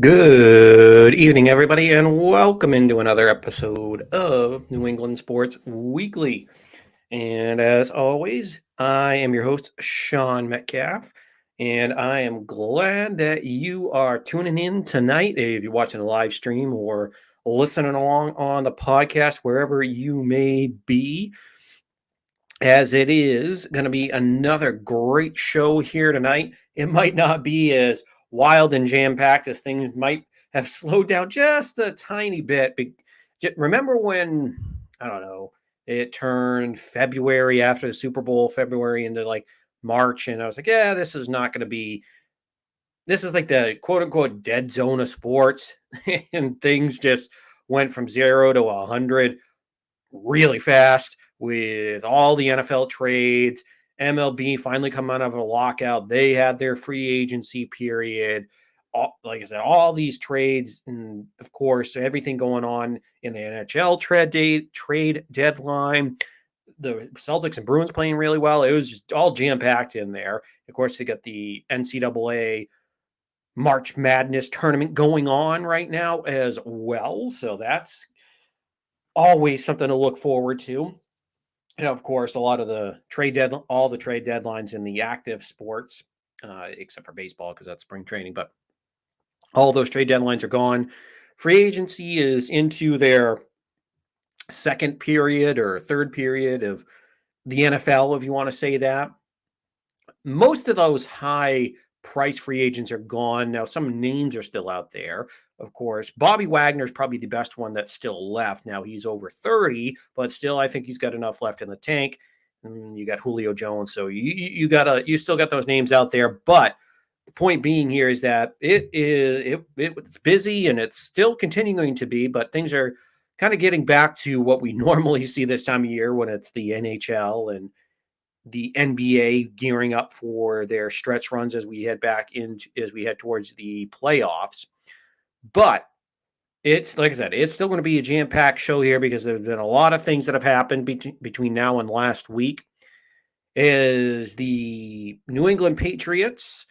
Good evening, everybody, and welcome into another episode of New England Sports Weekly. And as always, I am your host, Sean Metcalf, and I am glad that you are tuning in tonight. If you're watching a live stream or listening along on the podcast, wherever you may be, as it is going to be another great show here tonight. It might not be as wild and jam-packed as things might have slowed down just a tiny bit. Remember when, I don't know, it turned February after the Super Bowl, February into like March, and I was like, yeah, this is not going to be, this is like the quote-unquote dead zone of sports, and things just went from 0 to 100 really fast with all the NFL trades. MLB finally come out of a lockout. They had their free agency period. Like I said, all these trades, and of course, everything going on in the NHL trade deadline. The Celtics and Bruins playing really well. It was just all jam packed in there. Of course, they got the NCAA March Madness tournament going on right now as well. So that's always something to look forward to. And of course, a lot of the all the trade deadlines in the active sports, except for baseball because that's spring training. But all those trade deadlines are gone. Free agency is into their second period or third period of the NFL, if you want to say that. Most of those high price free agents are gone. Now, some names are still out there, of course. Bobby Wagner is probably the best one that's still left. Now, he's over 30, but still, I think he's got enough left in the tank. And you got Julio Jones, so you still got those names out there. But the point being here is that it's busy and it's still continuing to be, but things are kind of getting back to what we normally see this time of year when it's the NHL and the NBA gearing up for their stretch runs as we head towards the playoffs. But it's like I said, it's still going to be a jam-packed show here because there's been a lot of things that have happened between now and last week. Is the New England Patriots,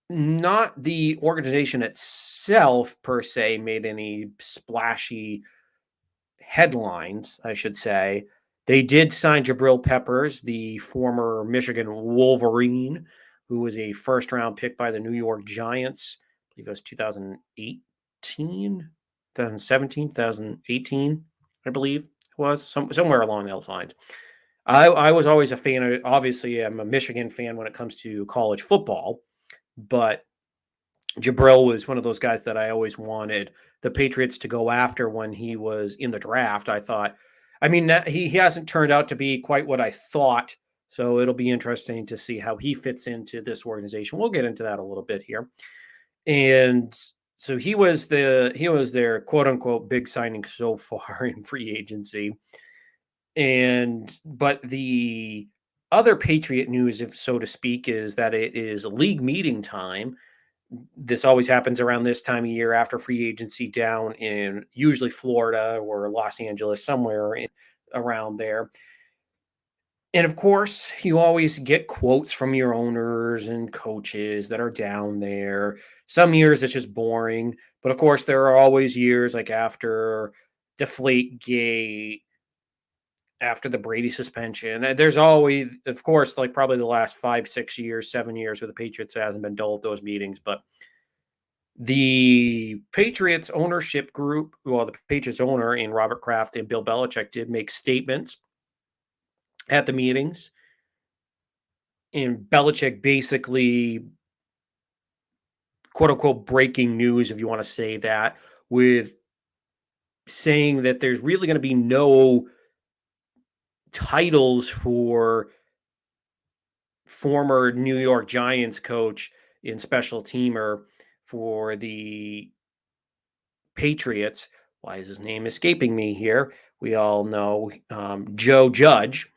not the organization itself per se, made any splashy headlines, I should say. They did sign Jabril Peppers, the former Michigan Wolverine, who was a first-round pick by the New York Giants. I believe it was 2018, 2017, 2018, I believe it was, somewhere along those lines. I was always a fan of, obviously, I'm a Michigan fan when it comes to college football, but Jabril was one of those guys that I always wanted the Patriots to go after when he was in the draft. I thought, I mean, he hasn't turned out to be quite what I thought. So it'll be interesting to see how he fits into this organization. We'll get into that a little bit here. And so he was their quote unquote big signing so far in free agency. But the other Patriot news, if so to speak, is that it is league meeting time. This always happens around this time of year after free agency down in usually Florida or Los Angeles, somewhere around there. And of course, you always get quotes from your owners and coaches that are down there. Some years it's just boring, but of course, there are always years like after Deflategate, after the Brady suspension. There's always, of course, like probably the last 5, 6 years, 7 years where the Patriots hasn't been dull at those meetings, but the Patriots ownership group, well, the Patriots owner in Robert Kraft and Bill Belichick did make statements at the meetings. And Belichick basically, quote unquote, breaking news, if you want to say that, with saying that there's really going to be no titles for former New York Giants coach and special teamer for the Patriots. Why is his name escaping me here? We all know Joe Judge.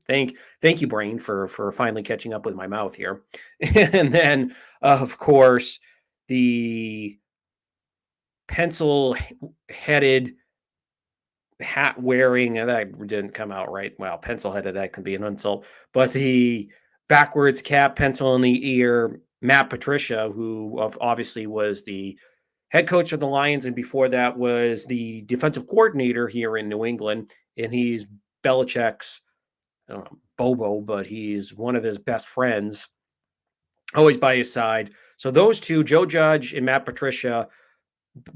thank you, brain, for finally catching up with my mouth here. And then, of course, the pencil-headed hat wearing, and that didn't come out right. Well, pencil-headed, that can be an insult, but the backwards cap, pencil in the ear, Matt Patricia, who obviously was the head coach of the Lions, and before that was the defensive coordinator here in New England. And he's Belichick's, I don't know, Bobo, but he's one of his best friends, always by his side. So those two, Joe Judge and Matt Patricia,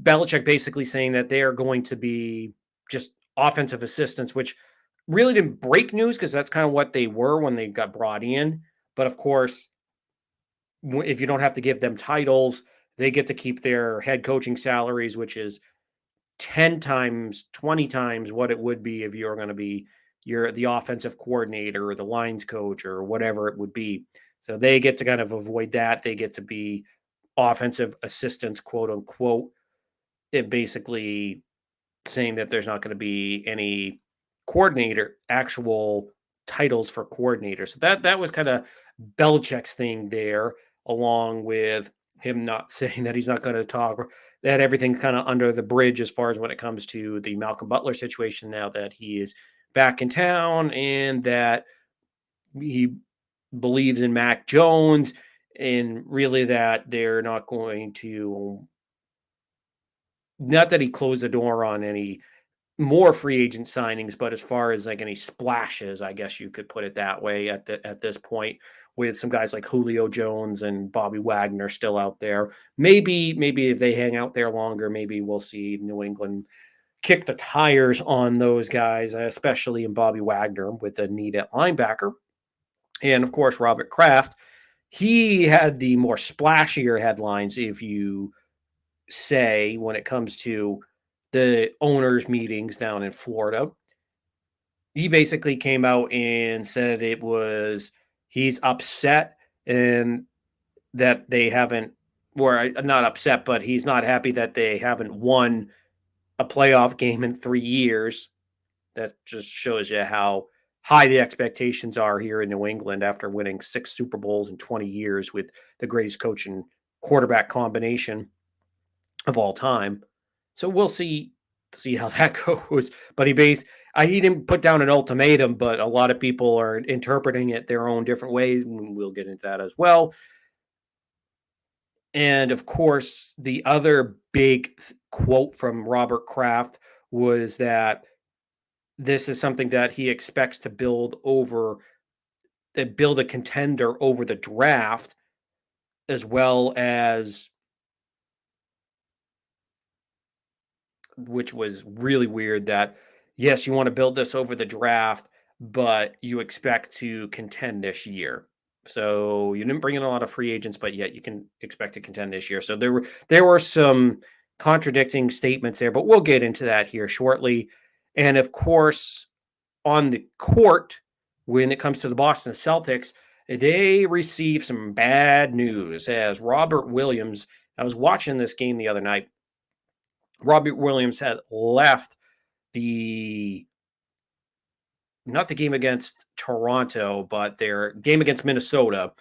Belichick basically saying that they are going to be just offensive assistants, which really didn't break news because that's kind of what they were when they got brought in. But of course, if you don't have to give them titles, they get to keep their head coaching salaries, which is 10 times, 20 times what it would be if you're going to be the offensive coordinator or the lines coach or whatever it would be. So they get to kind of avoid that. They get to be offensive assistants, quote unquote. It basically saying that there's not going to be any actual titles for coordinators. So that was kind of Belichick's thing there, along with him not saying that he's not going to talk, that everything's kind of under the bridge as far as when it comes to the Malcolm Butler situation now that he is back in town, and that he believes in Mac Jones, and really that they're not going to, not that he closed the door on any more free agent signings, but as far as like any splashes, I guess you could put it that way at this point, with some guys like Julio Jones and Bobby Wagner still out there. Maybe if they hang out there longer, maybe we'll see New England kick the tires on those guys, especially in Bobby Wagner with the need at linebacker. And of course, Robert Kraft, he had the more splashier headlines, if you say, when it comes to the owners' meetings down in Florida. He basically came out and said he's upset, and that they haven't, or not upset, but he's not happy that they haven't won a playoff game in 3 years. That just shows you how high the expectations are here in New England after winning 6 Super Bowls in 20 years with the greatest coach and quarterback combination of all time. So we'll see how that goes. But he didn't put down an ultimatum, but a lot of people are interpreting it their own different ways, and we'll get into that as well. And of course, the other big quote from Robert Kraft was that this is something that he expects to build a contender over the draft, as well as, which was really weird, that yes, you want to build this over the draft, but you expect to contend this year. So you didn't bring in a lot of free agents, but yet you can expect to contend this year. So there were some contradicting statements there, but we'll get into that here shortly. And of course, on the court, when it comes to the Boston Celtics, they received some bad news as Robert Williams. I was watching this game the other night. Robert Williams had left the not the game against Toronto, but their game against Minnesota,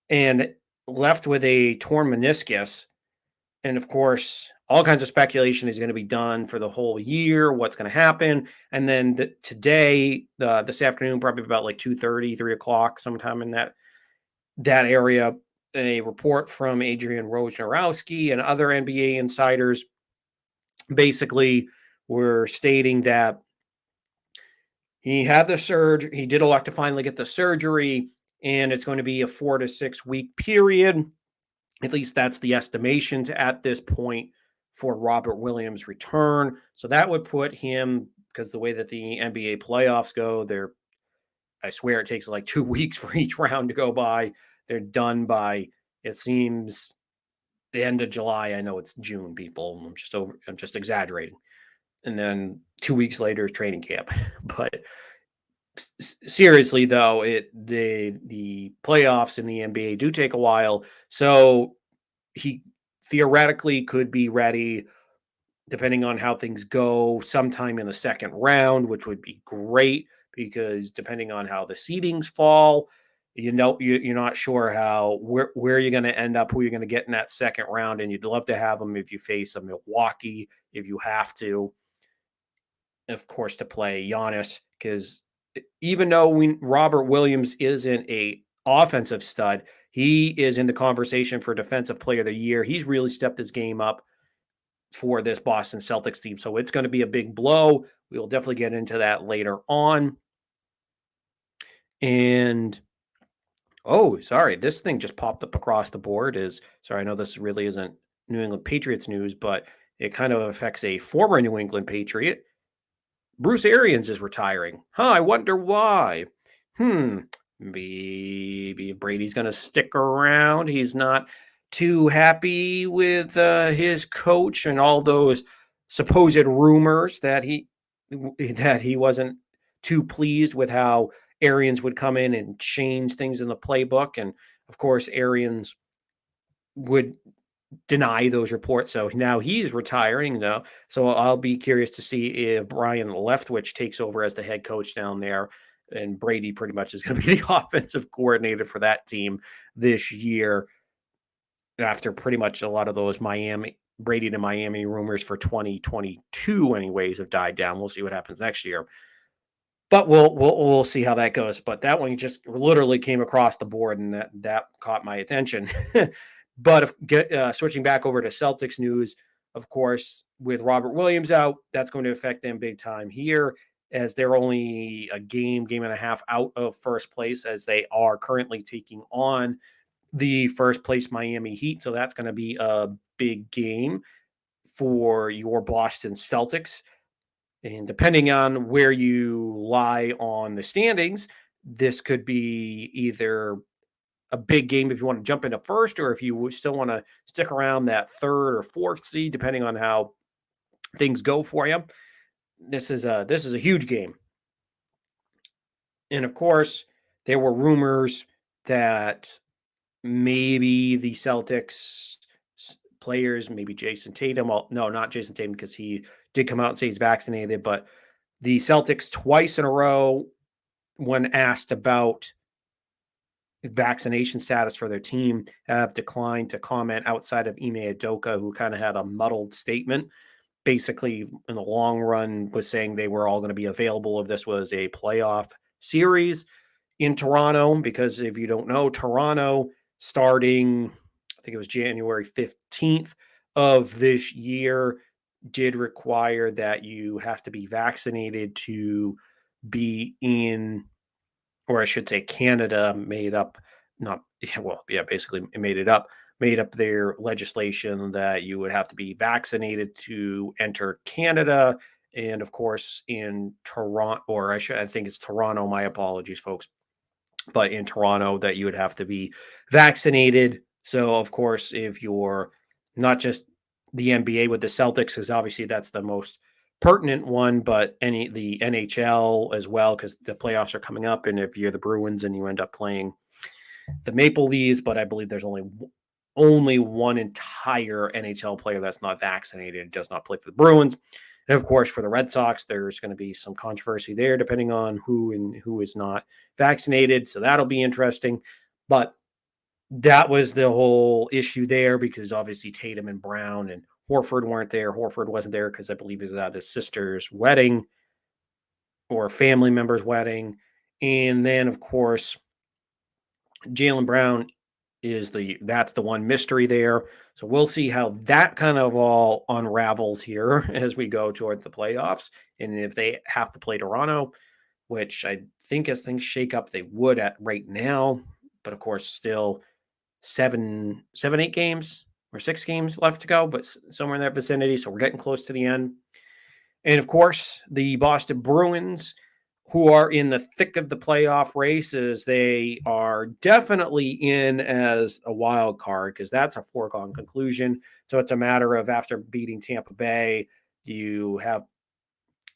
and left with a torn meniscus. And of course, all kinds of speculation is going to be done for the whole year, what's going to happen. And then today, this afternoon, probably about like 2:30, 3 o'clock, sometime in that area, a report from Adrian Wojnarowski and other NBA insiders basically were stating that he had the surgery. He did elect to finally get the surgery, and it's going to be a 4 to 6 week period. At least that's the estimations at this point for Robert Williams' return. So that would put him, because the way that the NBA playoffs go, I swear it takes like 2 weeks for each round to go by. They're done by, it seems, the end of July. I know it's June, people. I'm just exaggerating. And then 2 weeks later is training camp. But seriously, though, the playoffs in the NBA do take a while. So he theoretically could be ready, depending on how things go, sometime in the second round, which would be great, because depending on how the seedings fall, you're not sure where you're going to end up, who you're going to get in that second round, and you'd love to have them if you face a Milwaukee, if you have to, of course, to play Giannis, because even though Robert Williams isn't a offensive stud, he is in the conversation for Defensive Player of the Year. He's really stepped his game up. for this Boston Celtics team. So it's going to be a big blow. We will definitely get into that later on. And oh, sorry, this thing just popped up across the board. I know this really isn't New England Patriots news, but it kind of affects a former New England Patriot. Bruce Arians is retiring. I wonder why. Maybe if Brady's going to stick around. He's not too happy with his coach and all those supposed rumors that he wasn't too pleased with how Arians would come in and change things in the playbook. And of course, Arians would deny those reports. So now he's retiring though. So I'll be curious to see if Brian Leftwich takes over as the head coach down there. And Brady pretty much is going to be the offensive coordinator for that team this year after pretty much a lot of those Brady to Miami rumors for 2022 anyways have died down. We'll see what happens next year. But we'll see how that goes. But that one just literally came across the board, and that caught my attention. But switching back over to Celtics news, of course, with Robert Williams out, that's going to affect them big time here, as they're only a game and a half out of first place, as they are currently taking on the first place Miami Heat. So that's going to be a big game for your Boston Celtics. And depending on where you lie on the standings, this could be either a big game if you want to jump into first, or if you still want to stick around that third or fourth seed, depending on how things go for you. This is a huge game. And of course, there were rumors that maybe the Celtics players, maybe Jason Tatum. Well, no, not Jason Tatum, because he did come out and say he's vaccinated, but the Celtics twice in a row, when asked about vaccination status for their team, have declined to comment outside of Ime Udoka, who kind of had a muddled statement. Basically, in the long run, was saying they were all going to be available if this was a playoff series in Toronto, because if you don't know, Toronto starting, I think it was January 15th of this year, did require that you have to be vaccinated to be in, or I should say Canada made up, not, well, yeah, basically it made up their legislation that you would have to be vaccinated to enter Canada. And of course, in Toronto, I think it's Toronto, my apologies, folks, but in Toronto, that you would have to be vaccinated. So, of course, if you're not just the NBA with the Celtics, because obviously that's the most pertinent one, but the NHL as well, because the playoffs are coming up, and if you're the Bruins and you end up playing the Maple Leafs, but I believe there's only one entire NHL player that's not vaccinated and does not play for the Bruins. And of course, for the Red Sox, there's going to be some controversy there, depending on who is not vaccinated. So that'll be interesting. But that was the whole issue there, because obviously Tatum and Brown and Horford weren't there. Horford wasn't there because I believe he was at his sister's wedding or a family member's wedding. And then, of course, Jaylen Brown that's the one mystery there. So we'll see how that kind of all unravels here as we go towards the playoffs. And if they have to play Toronto, which I think as things shake up, they would at right now. But of course, still 8 games or 6 games left to go, but somewhere in that vicinity. So we're getting close to the end. And of course, the Boston Bruins, who are in the thick of the playoff races, they are definitely in as a wild card, because that's a foregone conclusion. So it's a matter of, after beating Tampa Bay, you have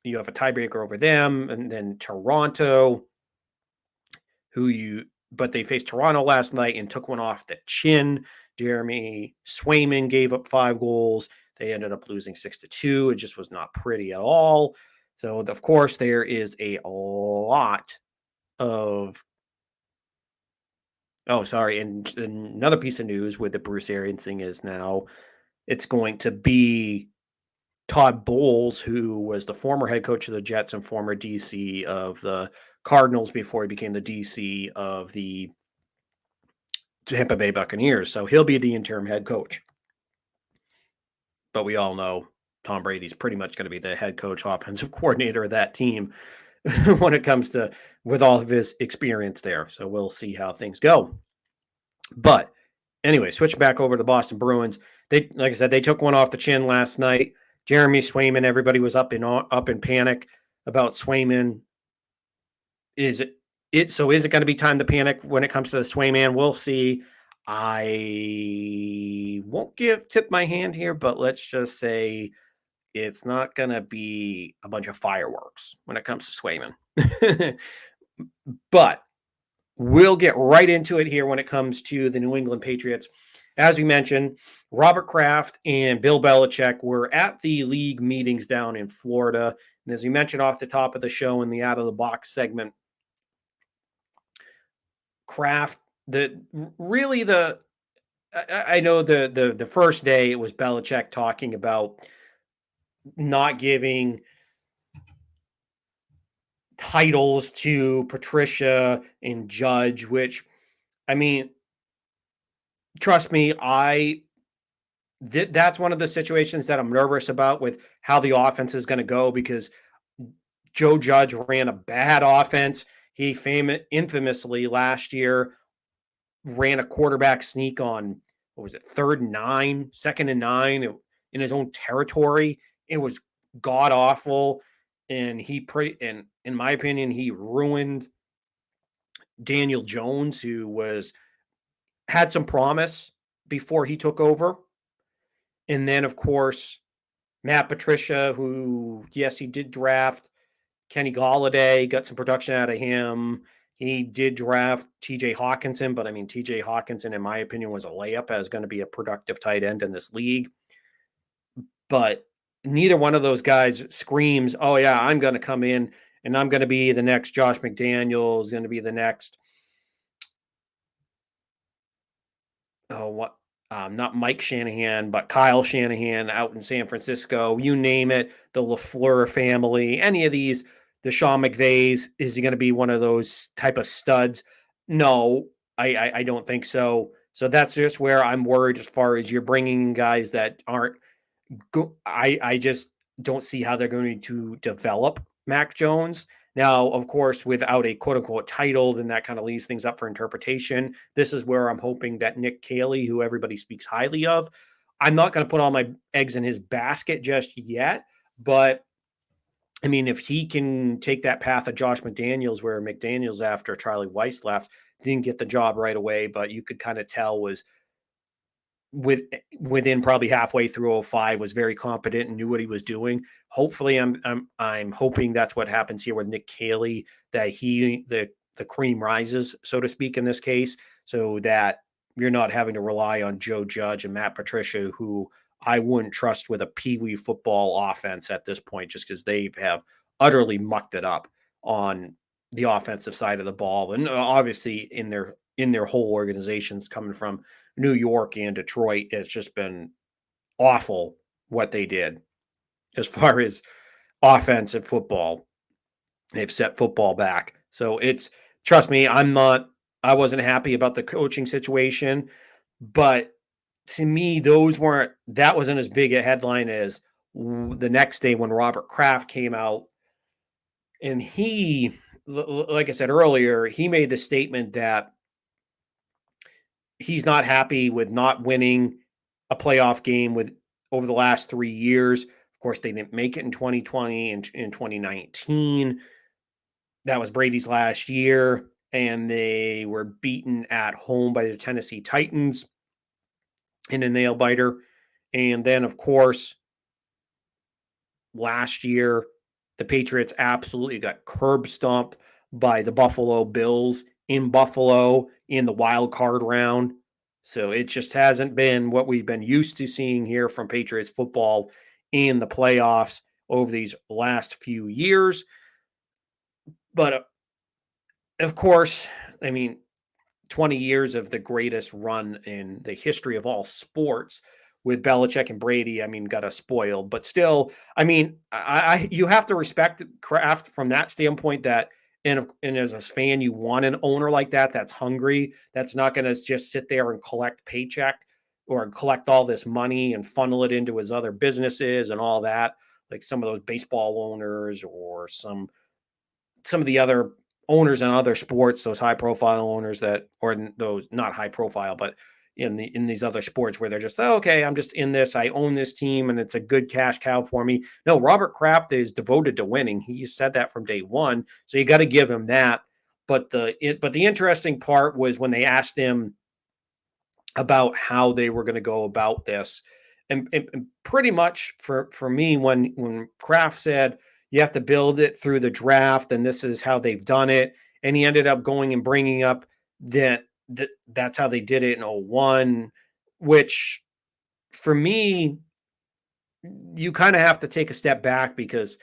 a tiebreaker over them, and then Toronto, but they faced Toronto last night and took one off the chin. Jeremy Swayman gave up 5 goals. They ended up losing 6-2. It just was not pretty at all. So, of course, there is a lot of. Oh, sorry. And another piece of news with the Bruce Arians thing is now it's going to be Todd Bowles, who was the former head coach of the Jets and former DC of the Cardinals before he became the DC of the Tampa Bay Buccaneers. So he'll be the interim head coach. but we all know Tom Brady's pretty much going to be the head coach, offensive coordinator of that team when it comes to with all of his experience there. So we'll see how things go. But anyway, switch back over to the Boston Bruins. They, like I said, they took one off the chin last night. Jeremy Swayman, everybody was up in panic about Swayman. Is it so? Is it going to be time to panic when it comes to the Swayman? We'll see. I won't tip my hand here, but let's just say it's not going to be a bunch of fireworks when it comes to Swayman. But we'll get right into it here when it comes to the New England Patriots. As we mentioned, Robert Kraft and Bill Belichick were at the league meetings down in Florida. And as we mentioned off the top of the show in the Out of the Box segment, Kraft, I know the first day it was Belichick talking about not giving titles to Patricia and Judge, which, I mean, trust me, that's one of the situations that I'm nervous about with how the offense is going to go, because Joe Judge ran a bad offense. He infamously last year ran a quarterback sneak on, what was it, 2nd and 9 in his own territory. It was god awful, and in my opinion, he ruined Daniel Jones, who had some promise before he took over. And then, of course, Matt Patricia, who, yes, he did draft Kenny Golladay, got some production out of him. He did draft TJ Hawkinson, but I mean, TJ Hawkinson, in my opinion, was a layup as going to be a productive tight end in this league. But neither one of those guys screams, oh, yeah, I'm going to come in and I'm going to be the next Josh McDaniels, going to be the next, not Mike Shanahan, but Kyle Shanahan out in San Francisco. You name it, the LaFleur family, any of these, the Sean McVays, is he going to be one of those type of studs? No, I don't think so. So that's just where I'm worried as far as you're bringing guys that aren't I just don't see how they're going to develop Mac Jones. Now, of course, without a quote unquote title, then that kind of leaves things up for interpretation. This is where I'm hoping that Nick Caley, who everybody speaks highly of, I'm not going to put all my eggs in his basket just yet. But I mean, if he can take that path of Josh McDaniels, where McDaniels, after Charlie Weiss left, didn't get the job right away, but you could kind of tell was within probably halfway through 05 was very competent and knew what he was doing. Hopefully I'm hoping that's what happens here with Nick Caley, that the cream rises, so to speak, in this case, so that you're not having to rely on Joe Judge and Matt Patricia, who I wouldn't trust with a peewee football offense at this point, just because they have utterly mucked it up on the offensive side of the ball. And obviously in their whole organizations, coming from New York and Detroit, it's just been awful what they did as far as offensive football. They've set football back. So trust me, I wasn't happy about the coaching situation, but to me, that wasn't as big a headline as the next day when Robert Kraft came out, and he, like I said earlier, he made the statement that he's not happy with not winning a playoff game over the last 3 years. Of course, they didn't make it in 2020 and in 2019. That was Brady's last year, and they were beaten at home by the Tennessee Titans in a nail biter. And then, of course, last year, the Patriots absolutely got curb stomped by the Buffalo Bills in Buffalo in the wild card round. So it just hasn't been what we've been used to seeing here from Patriots football in the playoffs over these last few years. But of course, I mean, 20 years of the greatest run in the history of all sports with Belichick and Brady, I mean, got us spoiled. But still, I mean, you have to respect Kraft from that standpoint, that and as a fan, you want an owner like that that's hungry, that's not going to just sit there and collect paycheck or collect all this money and funnel it into his other businesses and all that, like some of those baseball owners or some of the other owners in other sports, those high profile owners that, or those not high profile, but in these other sports where they're just, oh, okay, I'm just in this, I own this team and it's a good cash cow for me. No, Robert Kraft is devoted to winning. He said that from day one. So you got to give him that. But the interesting part was when they asked him about how they were going to go about this. And pretty much for me, when Kraft said you have to build it through the draft, and this is how they've done it, and he ended up going and bringing up that's how they did it in '01, which for me, you kind of have to take a step back because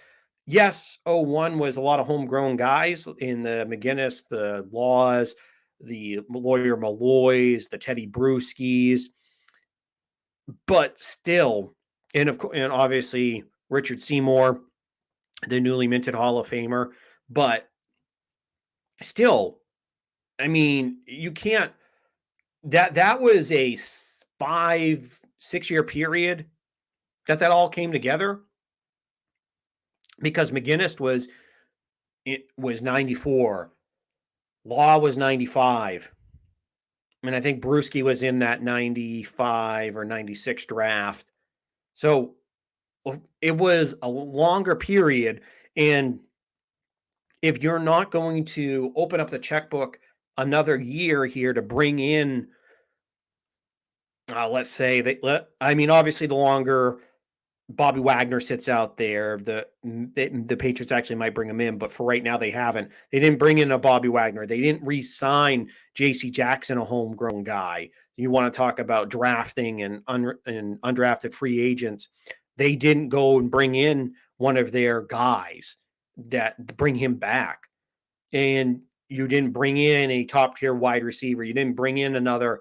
yes, '01 was a lot of homegrown guys in the McGinnis, the Laws, the Lawyer Malloys, the Teddy Brewskis, but still, and obviously Richard Seymour, the newly minted Hall of Famer, but still, I mean, you can't. That was a 5-6 year period that all came together because McGinnis was 94, Law was 95. And I think Brewski was in that 95 or 96 draft. So it was a longer period. And if you're not going to open up the checkbook another year here to bring in, let's say I mean, obviously the longer Bobby Wagner sits out there, the Patriots actually might bring him in, but for right now they haven't. They didn't bring in a Bobby Wagner. They didn't re-sign J.C. Jackson, a homegrown guy. You want to talk about drafting and undrafted free agents. They didn't go and bring in one of their guys that bring him back. And you didn't bring in a top tier wide receiver. You didn't bring in another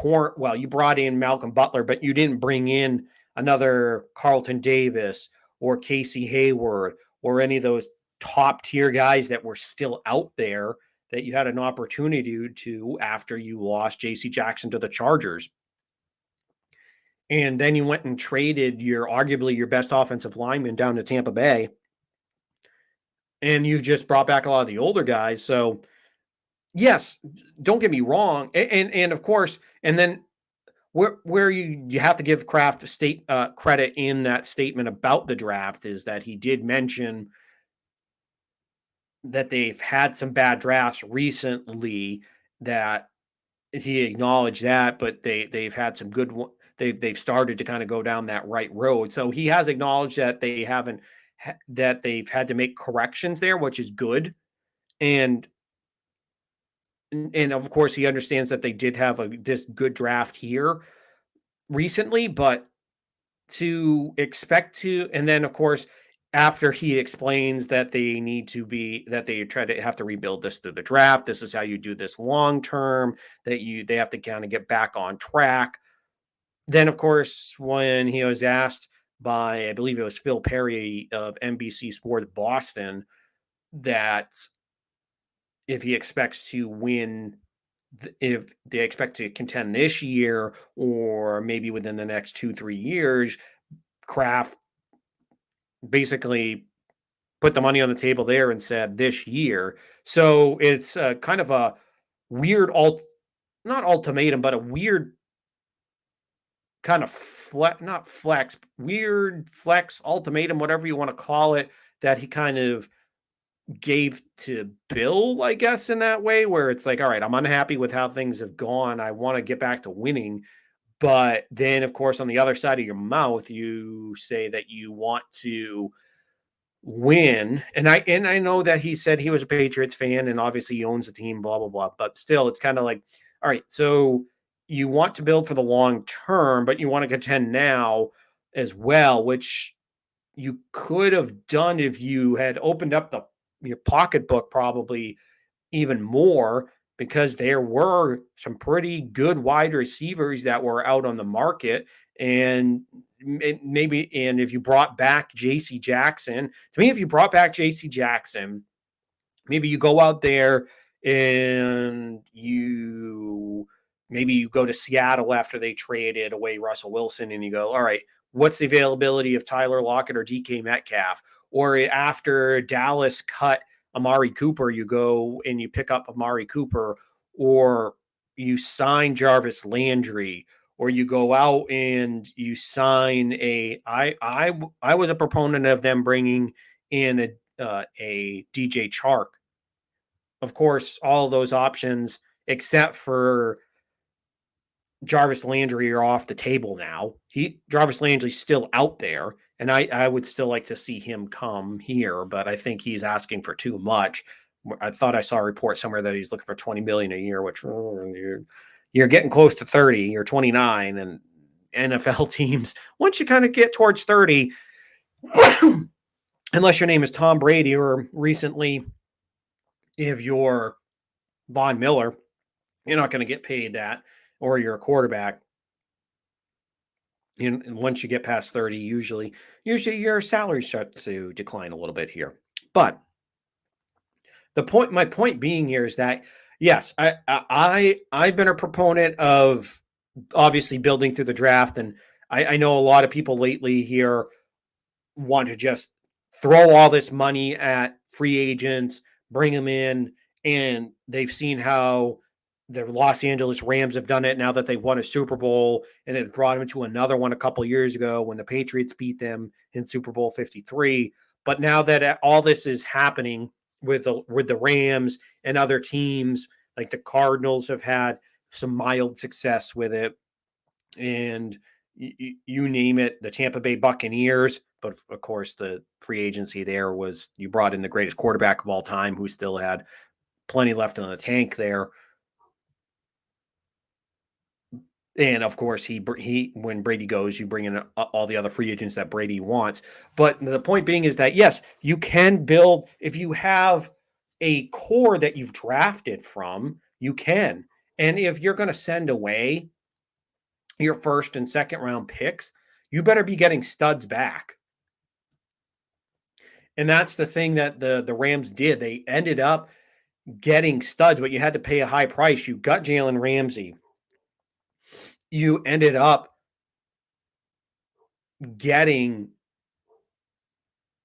well, you brought in Malcolm Butler, but you didn't bring in another Carlton Davis or Casey Hayward or any of those top tier guys that were still out there that you had an opportunity to after you lost JC Jackson to the Chargers. And then you went and traded arguably your best offensive lineman down to Tampa Bay. And you just brought back a lot of the older guys. So yes, don't get me wrong. And of course, and then where you have to give Kraft credit in that statement about the draft is that he did mention that they've had some bad drafts recently, that he acknowledged that, but they've had some good one. They've started to kind of go down that right road. So he has acknowledged that they haven't that they've had to make corrections there, which is good. And of course he understands that they did have this good draft here recently, but to expect to, and then of course after he explains that they try to have to rebuild this through the draft, this is how you do this long term, they have to kind of get back on track. Then of course when he was asked by, I believe it was Phil Perry of NBC Sports Boston, that if he expects to win, if they expect to contend this year or maybe within the next 2-3 years, Kraft basically put the money on the table there and said this year. So it's kind of a weird not ultimatum, but a weird kind of weird flex ultimatum, whatever you want to call it, that he kind of gave to Bill, I guess, in that way, where it's like, all right, I'm unhappy with how things have gone. I want to get back to winning. But then, of course, on the other side of your mouth, you say that you want to win. And I know that he said he was a Patriots fan and obviously he owns the team, blah, blah, blah. But still, it's kind of like, all right, so you want to build for the long term, but you want to contend now as well, which you could have done if you had opened up your pocketbook probably even more, because there were some pretty good wide receivers that were out on the market. And if you brought back JC Jackson, to me, if you brought back JC Jackson, maybe you go out there and you maybe you go to Seattle after they traded away Russell Wilson and you go, all right, what's the availability of Tyler Lockett or DK Metcalf? Or after Dallas cut Amari Cooper, you go and you pick up Amari Cooper, or you sign Jarvis Landry, or you go out and you sign I was a proponent of them bringing in a DJ Chark. Of course, all of those options except for Jarvis Landry are off the table now. Jarvis Landry's still out there, and I would still like to see him come here, but I think he's asking for too much. I thought I saw a report somewhere that he's looking for 20 million a year, which you're getting close to 30 or 29, and NFL teams once you kind of get towards 30, unless your name is Tom Brady or recently if you're Von Miller, you're not going to get paid that, or you're a quarterback. And once you get past 30, usually your salary starts to decline a little bit here. But my point being here is that yes, I've been a proponent of obviously building through the draft, and I know a lot of people lately here want to just throw all this money at free agents, bring them in, and they've seen how the Los Angeles Rams have done it now that they won a Super Bowl, and it brought them to another one a couple of years ago when the Patriots beat them in Super Bowl 53. But now that all this is happening with the Rams and other teams, like the Cardinals have had some mild success with it, and you name it, the Tampa Bay Buccaneers. But of course, the free agency there was you brought in the greatest quarterback of all time, who still had plenty left in the tank there. And of course, he when Brady goes, you bring in all the other free agents that Brady wants. But the point being is that yes, you can build if you have a core that you've drafted from, you can. And if you're going to send away your first and second round picks, you better be getting studs back. And that's the thing that the Rams did. They ended up getting studs, but you had to pay a high price. You got Jalen Ramsey. You ended up getting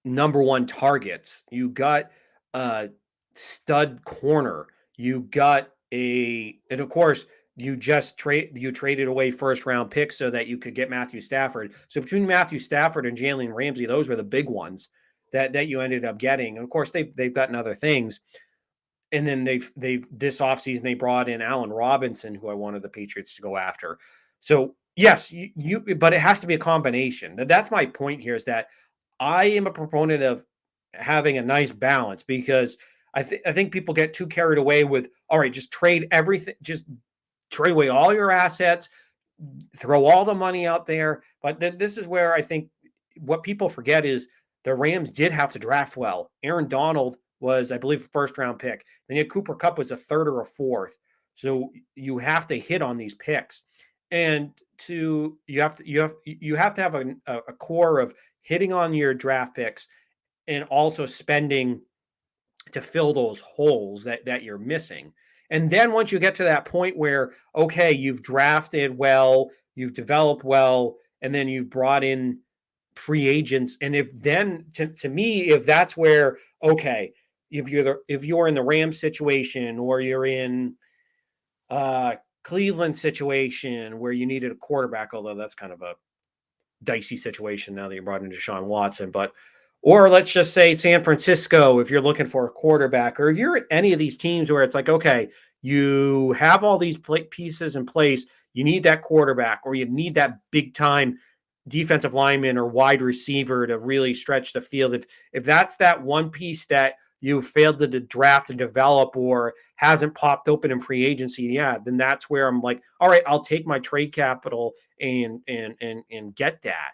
number one targets. You got a stud corner. You got and of course, you traded away first round picks so that you could get Matthew Stafford. So between Matthew Stafford and Jalen Ramsey, those were the big ones that you ended up getting. And of course, they've gotten other things. And then they've this offseason they brought in Allen Robinson, who I wanted the Patriots to go after. So yes, but it has to be a combination. That's my point here is that I am a proponent of having a nice balance because I think people get too carried away with, all right, just trade everything, just trade away all your assets, throw all the money out there. But this is where I think what people forget is the Rams did have to draft well. Aaron Donald was, I believe, a first round pick. Then you Cooper Kupp was a third or a fourth. So you have to hit on these picks. And you have to have a core of hitting on your draft picks and also spending to fill those holes that you're missing. And then once you get to that point where, okay, you've drafted well, you've developed well, and then you've brought in free agents. And if then to me, if that's where, okay, if you're in the Rams situation or you're in Cleveland situation where you needed a quarterback, although that's kind of a dicey situation now that you brought in Deshaun Watson, or let's just say San Francisco, if you're looking for a quarterback, or if you're any of these teams where it's like, okay, you have all these pieces in place, you need that quarterback, or you need that big time defensive lineman or wide receiver to really stretch the field. If that's that one piece that you failed to draft and develop or hasn't popped open in free agency, yeah, then that's where I'm like, all right, I'll take my trade capital and get that.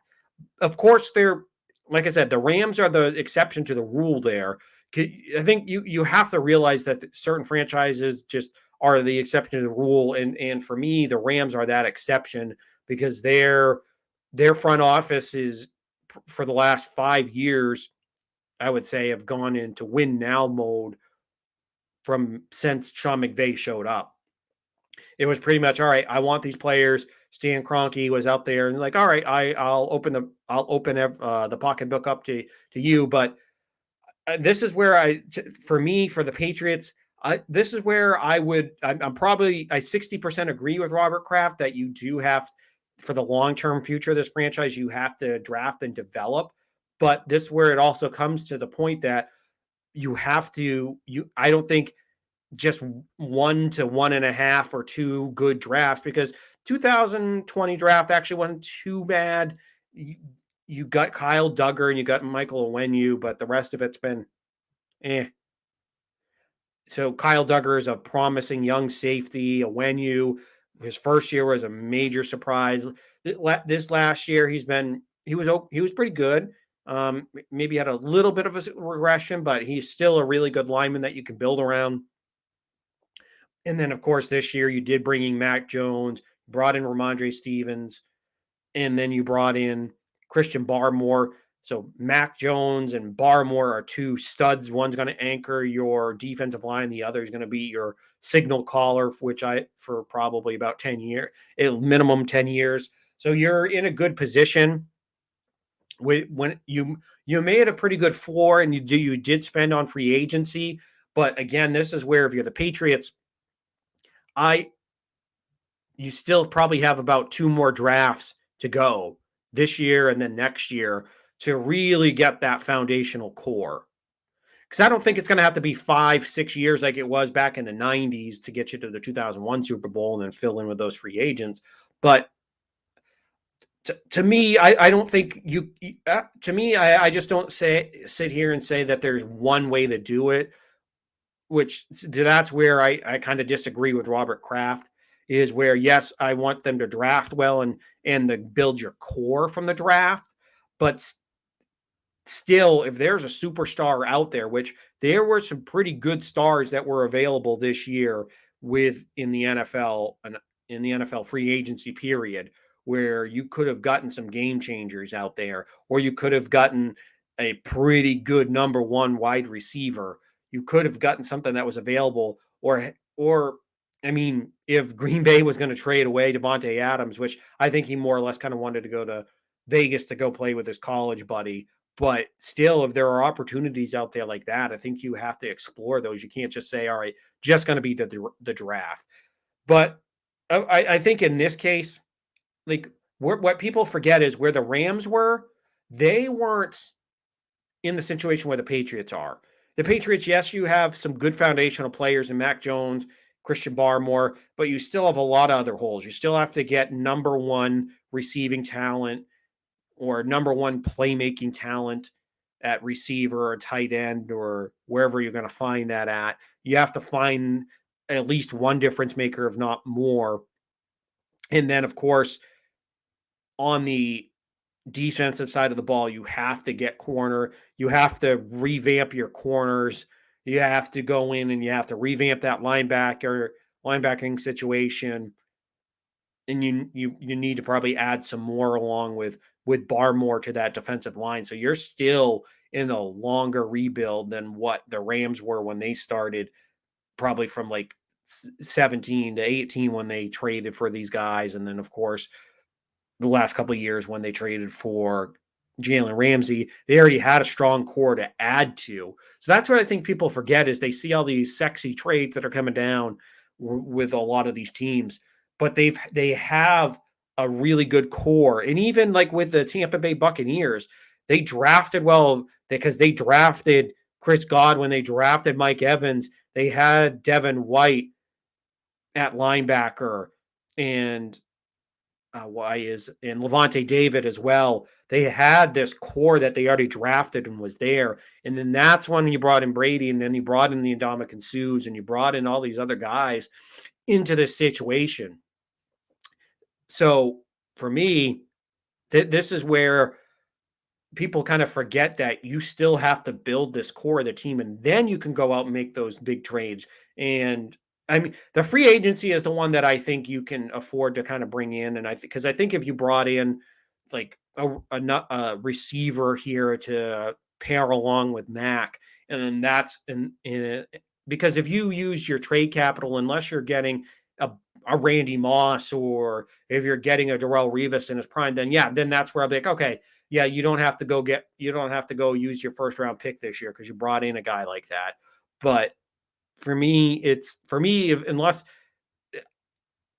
Of course, they're like I said, the Rams are the exception to the rule there. I think you have to realize that certain franchises just are the exception to the rule, and for me, the Rams are that exception because their front office is for the last 5 years, I would say, have gone into win now mode from since Sean McVay showed up. It was pretty much, all right, I want these players. Stan Kroenke was out there and like, all right, I'll open the pocketbook up to you, but this is where for me, for the Patriots, this is where I'm probably, I 60% agree with Robert Kraft that you do have, for the long-term future of this franchise, you have to draft and develop. But this is where it also comes to the point that I don't think just 1 to 1.5 or two good drafts, because 2020 draft actually wasn't too bad. You got Kyle Duggar and you got Michael Onwenu, but the rest of it's been eh. So Kyle Duggar is a promising young safety. Onwenu, his first year was a major surprise. This last year, he was pretty good. Maybe had a little bit of a regression, but he's still a really good lineman that you can build around. And then, of course, this year you did bring in Mac Jones, brought in Ramondre Stevens, and then you brought in Christian Barmore. So Mac Jones and Barmore are two studs. One's going to anchor your defensive line. The other is going to be your signal caller, for probably about 10 years, minimum 10 years. So you're in a good position. When you made a pretty good floor, and you did spend on free agency. But again, this is where, if you're the Patriots, I you still probably have about two more drafts to go this year and then next year to really get that foundational core. Because I don't think it's going to have to be 5, 6 years like it was back in the 90s to get you to the 2001 Super Bowl and then fill in with those free agents. But to me, I don't think to me, I just don't sit here and say that there's one way to do it, which that's where I kind of disagree with Robert Kraft, is where, yes, I want them to draft well and to build your core from the draft, but still, if there's a superstar out there, which there were some pretty good stars that were available this year in the NFL and in the NFL free agency period, where you could have gotten some game changers out there, or you could have gotten a pretty good number one wide receiver. You could have gotten something that was available, or I mean, if Green Bay was going to trade away Devontae Adams, which I think he more or less kind of wanted to go to Vegas to go play with his college buddy, but still, if there are opportunities out there like that, I think you have to explore those. You can't just say, all right, just going to be the draft. But I think in this case, like, what people forget is where the Rams were, they weren't in the situation where the Patriots are. The Patriots, yes, you have some good foundational players in Mac Jones, Christian Barmore, but you still have a lot of other holes. You still have to get number one receiving talent or number one playmaking talent at receiver or tight end or wherever you're going to find that at. You have to find at least one difference maker, if not more. And then, of course, on the defensive side of the ball, you have to get corner. You have to revamp your corners. You have to go in and you have to revamp that linebacking situation. And you need to probably add some more along with Barmore to that defensive line. So you're still in a longer rebuild than what the Rams were when they started, probably from like 17 to 18 when they traded for these guys. And then, of course, the last couple of years when they traded for Jalen Ramsey, they already had a strong core to add to. So that's what I think people forget, is they see all these sexy trades that are coming down with a lot of these teams, but they have a really good core. And even like with the Tampa Bay Buccaneers, they drafted well because they drafted Chris Godwin, they drafted Mike Evans, they had Devin White at linebacker, and and Levante David as well. They had this core that they already drafted and was there. And then that's when you brought in Brady, and then you brought in the Ndamukong Suhs, and you brought in all these other guys into this situation. So for me, this is where people kind of forget that you still have to build this core of the team, and then you can go out and make those big trades. And I mean, the free agency is the one that I think you can afford to kind of bring in. And because I think if you brought in like a receiver here to pair along with Mac, and then because if you use your trade capital, unless you're getting a Randy Moss, or if you're getting a Darrelle Revis in his prime, then that's where I'll be like, okay, yeah, you don't have to go use your first round pick this year because you brought in a guy like that. But for me,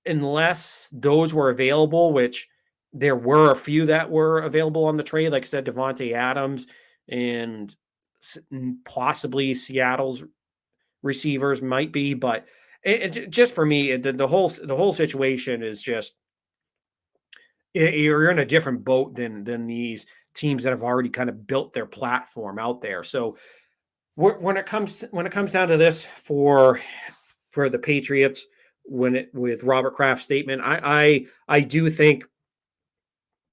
unless those were available, which there were a few that were available on the trade, like I said, Devontae Adams and possibly Seattle's receivers might be, but just for me, the whole situation is just you're in a different boat than these teams that have already kind of built their platform out there. So when it comes down to this for the Patriots, with Robert Kraft's statement, I do think,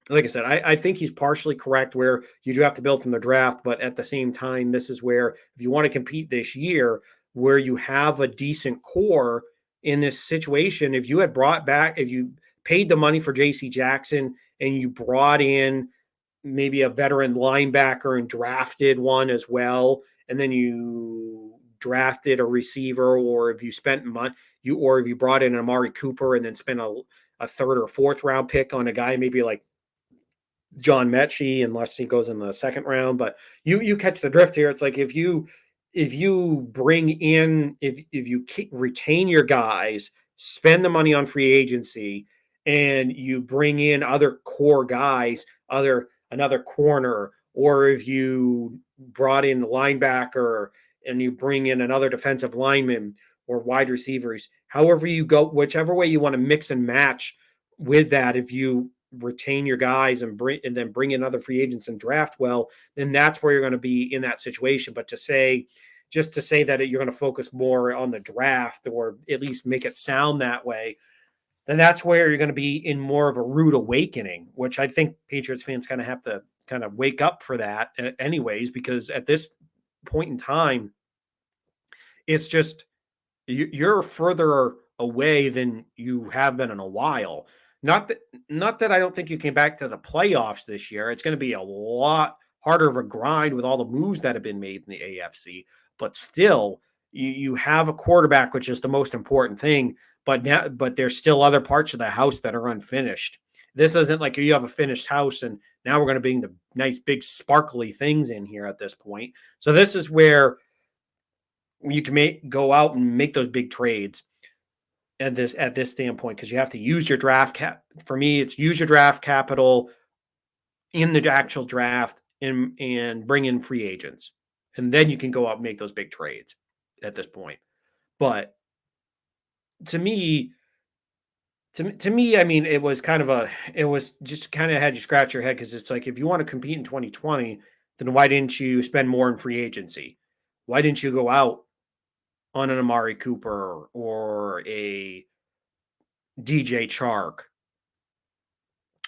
like I said, I think he's partially correct where you do have to build from the draft, but at the same time, this is where if you want to compete this year, where you have a decent core in this situation, if you paid the money for JC Jackson and you brought in maybe a veteran linebacker and drafted one as well, and then you drafted a receiver, or if you spent money, if you brought in Amari Cooper and then spent a third or fourth round pick on a guy maybe like John Mechie, unless he goes in the second round. But you catch the drift here. It's like if you bring in if you retain your guys, spend the money on free agency, and you bring in other core guys, another corner, or if you brought in the linebacker and you bring in another defensive lineman or wide receivers, however you go, whichever way you want to mix and match with that, if you retain your guys and then bring in other free agents and draft well, then that's where you're going to be in that situation. But just to say that you're going to focus more on the draft, or at least make it sound that way, then that's where you're going to be in more of a rude awakening, which I think Patriots fans kind of have to kind of wake up for that anyways, because at this point in time, it's just you're further away than you have been in a while. Not that I don't think you came back to the playoffs this year. It's going to be a lot harder of a grind with all the moves that have been made in the AFC. But still, you have a quarterback, which is the most important thing. But there's still other parts of the house that are unfinished. This isn't like you have a finished house and now we're going to bring the nice big sparkly things in here at this point. So this is where you can go out and make those big trades at this standpoint, because you have to use your draft cap. For me, it's use your draft capital in the actual draft and bring in free agents, and then you can go out and make those big trades at this point. But to me, I mean, it was just kind of had you scratch your head, because it's like if you want to compete in 2020, then why didn't you spend more in free agency? Why didn't you go out on an Amari Cooper or a DJ Chark?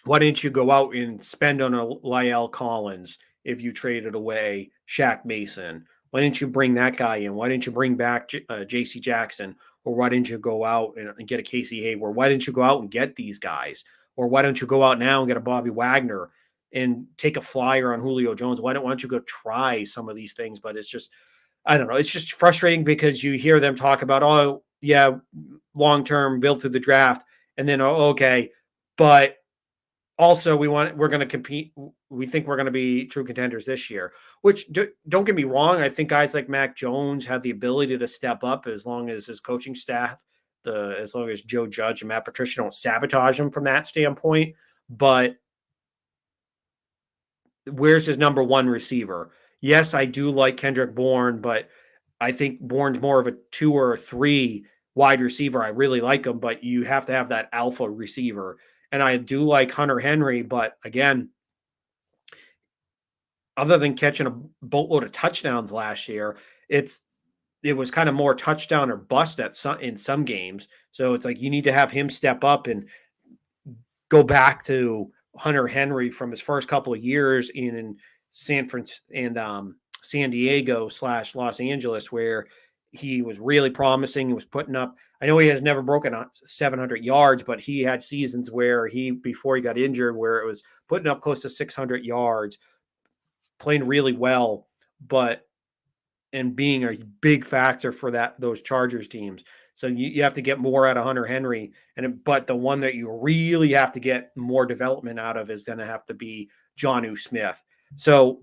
Why didn't you go out and spend on a Lyle Collins if you traded away Shaq Mason? Why didn't you bring that guy in? Why didn't you bring back J.C. Jackson? Or why didn't you go out and get a Casey Hayward? Why didn't you go out and get these guys? Or why don't you go out now and get a Bobby Wagner and take a flyer on Julio Jones? Why don't you go try some of these things? But it's just, I don't know. It's just frustrating because you hear them talk about, oh, yeah, long term, build through the draft. And then, oh, okay. But also, we're going to compete. We think we're going to be true contenders this year, which don't get me wrong. I think guys like Mac Jones have the ability to step up as long as his coaching staff, as long as Joe Judge and Matt Patricia don't sabotage him from that standpoint. But where's his number one receiver? Yes, I do like Kendrick Bourne, but I think Bourne's more of a 2 or 3 wide receiver. I really like him, but you have to have that alpha receiver. And I do like Hunter Henry, but again, other than catching a boatload of touchdowns last year, it was kind of more touchdown or bust in some games. So it's like you need to have him step up and go back to Hunter Henry from his first couple of years in San Francisco and San Diego / Los Angeles, where he was really promising. He was putting up. I know he has never broken 700 yards, but he had seasons where before he got injured, where it was putting up close to 600 yards, playing really well, and being a big factor for those Chargers teams. So you have to get more out of Hunter Henry. But the one that you really have to get more development out of is going to have to be Jonnu Smith. So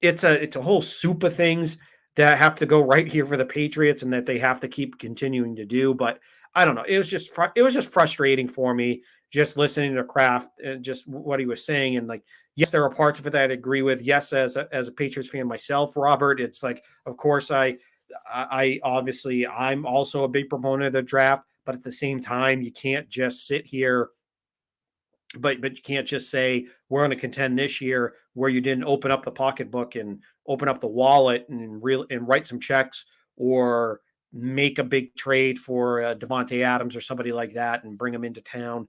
it's a whole soup of things that have to go right here for the Patriots and that they have to keep continuing to do. But I don't know. It was just frustrating for me just listening to Kraft and just what he was saying. And like, yes, there are parts of it that I agree with. Yes, as a Patriots fan myself, Robert, it's like, of course, I obviously I'm also a big proponent of the draft, but at the same time, you can't just sit here but you can't just say we're going to contend this year where you didn't open up the pocketbook and open up the wallet and write some checks or make a big trade for Devontae Adams or somebody like that and bring them into town.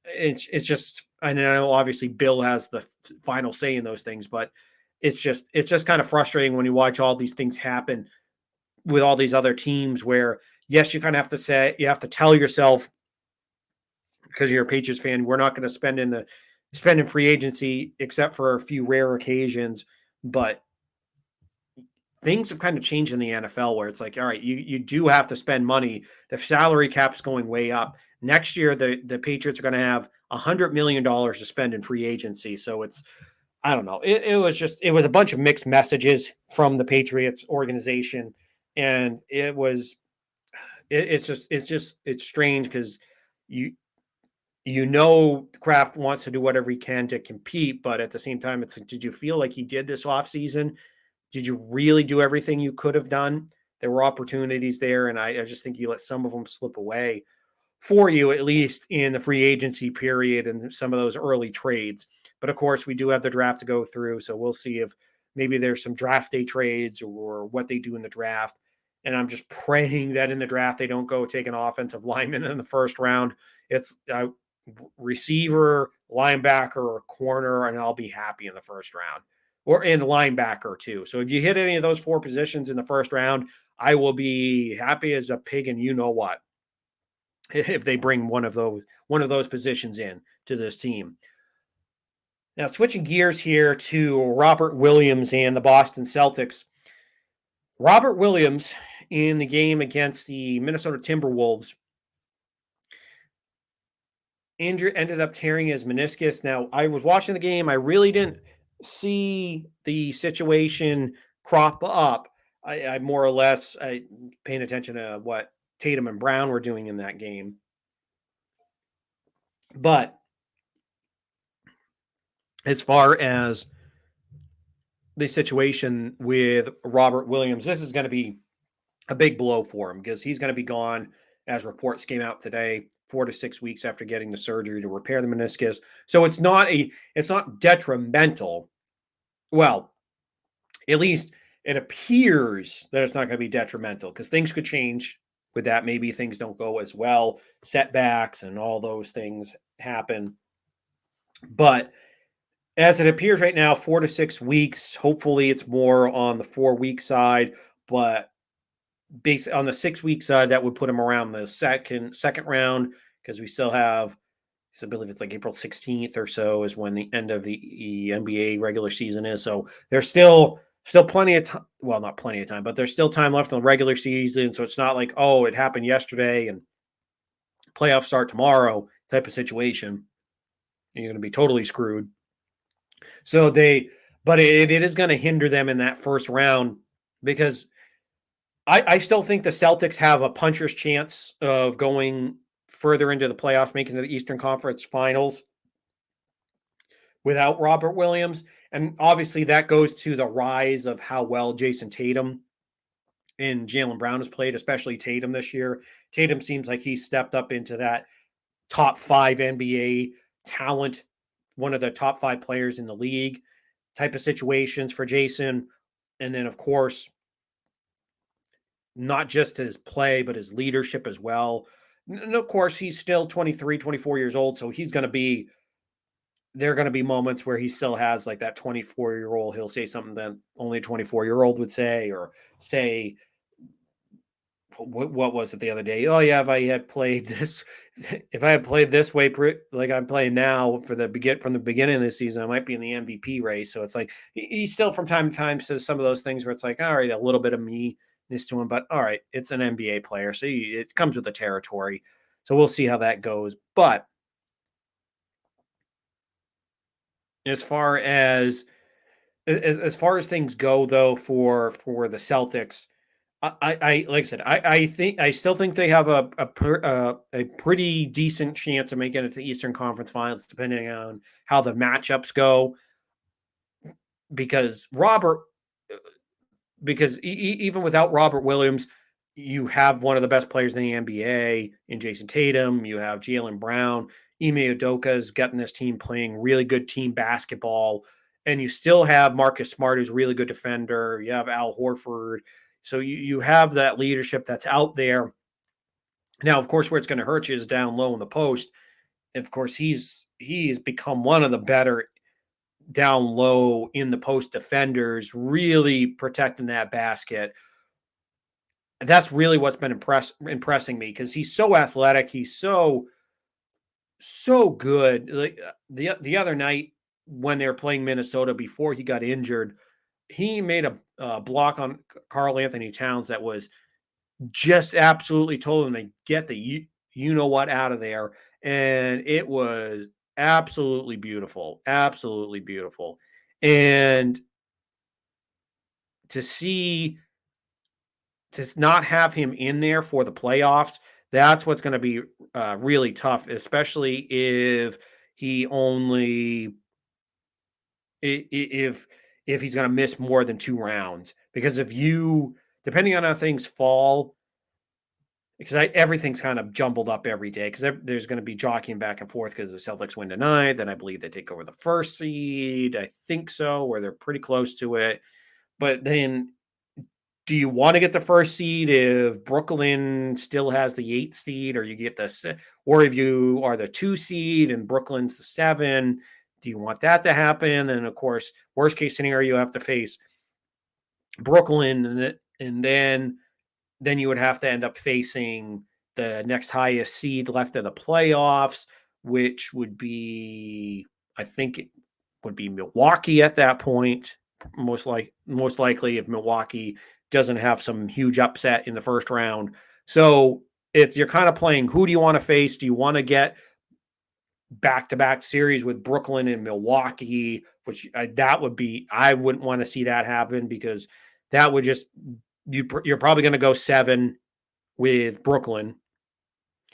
It's just, I know obviously Bill has the final say in those things, but it's just kind of frustrating when you watch all these things happen with all these other teams where yes, you kind of have to say, you have to tell yourself, because you're a Patriots fan, we're not going to spend in free agency except for a few rare occasions. But things have kind of changed in the NFL where it's like, all right, you do have to spend money. The salary cap's going way up. Next year, the Patriots are going to have $100 million to spend in free agency. So it's, I don't know. It was a bunch of mixed messages from the Patriots organization. And it's strange because you, Kraft wants to do whatever he can to compete, but at the same time, it's like, did you feel like he did this offseason? Did you really do everything you could have done? There were opportunities there, and I just think you let some of them slip away for you, at least in the free agency period and some of those early trades. But of course, we do have the draft to go through, so we'll see if maybe there's some draft day trades or what they do in the draft. And I'm just praying that in the draft they don't go take an offensive lineman in the first round. It's receiver, linebacker, or corner, and I'll be happy in the first round, or in linebacker too. So if you hit any of those four positions in the first round, I will be happy as a pig, and you know what, if they bring one of those positions in to this team. Now, switching gears here to Robert Williams and the Boston Celtics. Robert Williams in the game against the Minnesota Timberwolves ended up tearing his meniscus. Now, I was watching the game. I really didn't see the situation crop up. I more or less paying attention to what Tatum and Brown were doing in that game. But as far as the situation with Robert Williams, this is going to be a big blow for him because he's going to be gone, as reports came out today, 4 to 6 weeks after getting the surgery to repair the meniscus. So it's not detrimental. Well, at least it appears that it's not going to be detrimental because things could change with that. Maybe things don't go as well, setbacks and all those things happen. But as it appears right now, 4 to 6 weeks, hopefully it's more on the 4-week side, but based on the 6-week side, that would put him around the second round because we still have, I believe it's like April 16th or so is when the end of the NBA regular season is. So there's still plenty of time. Well, not plenty of time, but there's still time left on the regular season. So it's not like, oh, it happened yesterday and playoffs start tomorrow type of situation. You're going to be totally screwed. So but it is going to hinder them in that first round because I still think the Celtics have a puncher's chance of going further into the playoffs, making the Eastern Conference Finals without Robert Williams. And obviously that goes to the rise of how well Jason Tatum and Jaylen Brown has played, especially Tatum this year. Tatum seems like he stepped up into that top 5 NBA talent, one of the top 5 players in the league type of situations for Jason. And then, of course, not just his play, but his leadership as well. And of course, he's still 23, 24 years old. So there are going to be moments where he still has like that 24-year-old. He'll say something that only a 24-year-old would say, or say, what was it the other day? Oh yeah, if I had played this way, like I'm playing now from the beginning of the season, I might be in the MVP race. So it's like, he still from time to time says some of those things where it's like, all right, a little bit of me this to him. But all right, it's an NBA player, so it comes with the territory. So we'll see how that goes. But as far as as far as things go, though, for the Celtics, I like I said, I think I still think they have a pretty decent chance of making it to the Eastern Conference Finals, depending on how the matchups go. Because even without Robert Williams, you have one of the best players in the NBA in Jason Tatum. You have Jalen Brown. Ime Udoka's getting this team playing really good team basketball. And you still have Marcus Smart, who's a really good defender. You have Al Horford. So you have that leadership that's out there. Now, of course, where it's going to hurt you is down low in the post. Of course, he's become one of the better down low in the post defenders, really protecting that basket. That's really what's been impressing me, because he's so athletic. He's so good. Like the other night when they were playing Minnesota before he got injured, he made a block on Carl Anthony Towns that was just absolutely told him to get the you know what out of there, and it was absolutely beautiful, and to see to not have him in there for the playoffs, that's what's going to be really tough, especially if he only if he's going to miss more than 2 rounds. Because if you, depending on how things fall, because everything's kind of jumbled up every day, because there's going to be jockeying back and forth, because the Celtics win tonight, then I believe they take over the first seed. I think so, or they're pretty close to it. But then, do you want to get the first seed if Brooklyn still has the 8th seed, or you get or if you are the 2 seed and Brooklyn's the 7? Do you want that to happen? And of course, worst case scenario, you have to face Brooklyn, and then you would have to end up facing the next highest seed left in the playoffs, which would be, I think it would be Milwaukee at that point. Most likely, if Milwaukee doesn't have some huge upset in the first round. So you're kind of playing, who do you want to face? Do you want to get back-to-back series with Brooklyn and Milwaukee, which that would be, I wouldn't want to see that happen, because that would just, you're probably going to go 7 with Brooklyn.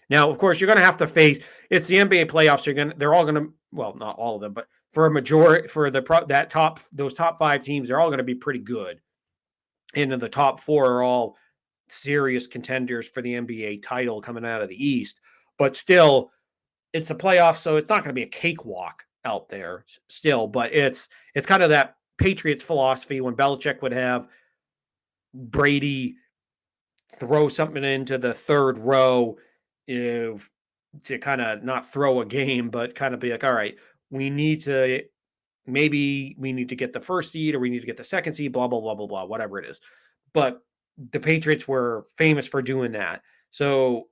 Now, of course, you're going to have to face, it's the NBA playoffs. They're all going to, well, not all of them, but for a majority, for those top 5 teams, they're all going to be pretty good. And the top 4 are all serious contenders for the NBA title coming out of the East. But still, it's the playoffs, so it's not going to be a cakewalk out there still. But it's kind of that Patriots philosophy when Belichick would have Brady throw something into the third row, if to kind of not throw a game, but kind of be like, all right, maybe we need to get the first seed, or we need to get the second seed, blah, blah, blah, blah, blah, whatever it is. But the Patriots were famous for doing that. So